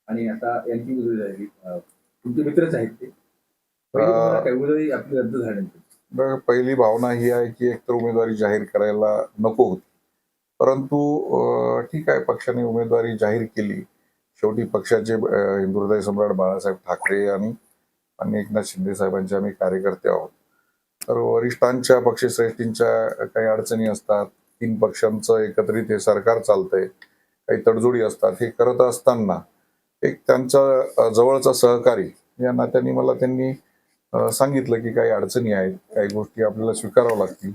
आणि आता यांची उमेदवारी झाली. तुमचे मित्रच आहेत ते. पहिली अ, भावना काय उमेदवारी आपली रद्द झाल्यानंतर? बघा, पहिली भावना ही आहे की एकतर उमेदवारी जाहीर करायला नको होती. परंतु ठीक आहे, पक्षाने उमेदवारी जाहीर केली. शेवटी पक्षाचे हिंदुहृदय सम्राट बाळासाहेब ठाकरे आणि एकनाथ शिंदे साहेबांचे आम्ही कार्यकर्ते आहोत. तर वरिष्ठांच्या पक्षश्रेष्ठींच्या काही अडचणी असतात. 3 पक्षांचं एकत्रित हे सरकार चालतंय. काही तडजोडी असतात. हे करत असताना एक त्यांचा जवळचा सहकारी या नात्याने मला त्यांनी सांगितलं की काही अडचणी आहेत, काही गोष्टी आपल्याला स्वीकाराव्या लागतील.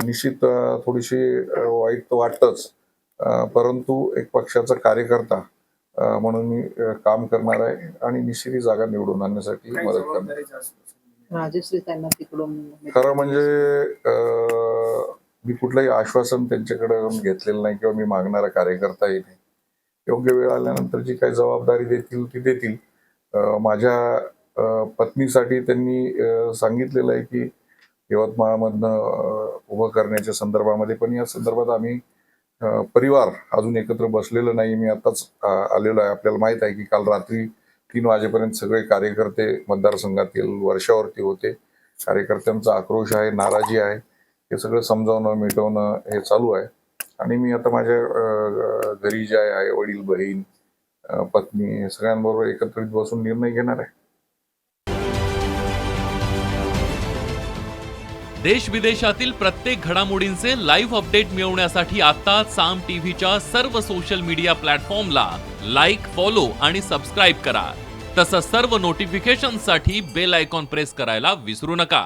निश्चित थोडीशी वाईट तर वाटतंच. परंतु एक पक्षाचा कार्यकर्ता म्हणून मी काम करणार आहे आणि निश्चित ही जागा निवडून आणण्यासाठी मदत करणार. राजश्री त्यांना तिकडून खरं म्हणजे मी कुठलंही आश्वासन त्यांच्याकडून घेतलेलं नाही किंवा मी मागणारा कार्यकर्ताही नाही. योग्य वेळ आल्यानंतर जी काही जबाबदारी देतील ती देतील. माझ्या पत्नीसाठी त्यांनी सांगितलेलं आहे की यवतमाळमधनं उभं करण्याच्या संदर्भामध्ये, पण या संदर्भात आम्ही परिवार अजून एकत्र बसलेलं नाही. मी आताच आलेलो आहे. आपल्याला माहित आहे की काल रात्री 3 वाजेपर्यंत सगळे कार्यकर्ते मतदारसंघातील वर्षावरती होते. कार्यकर्त्यांचा आक्रोश आहे, नाराजी आहे. हे सगळं समजावणं, मिटवणं हे चालू आहे. आणि मी आता माझ्या घरी जे आहे, वडील, बहीण, पत्नी हे सगळ्यांबरोबर एकत्रित बसून निर्णय घेणार आहे. देश विदेशातील प्रत्येक घडामोडींचे लाईव्ह अपडेट मिळवण्यासाठी आता साम टीव्हीच्या सर्व सोशल मीडिया प्लॅटफॉर्मला लाईक, फॉलो आणि सबस्क्राईब करा. तसंच सर्व नोटिफिकेशनसाठी बेल आयकॉन प्रेस करायला विसरू नका.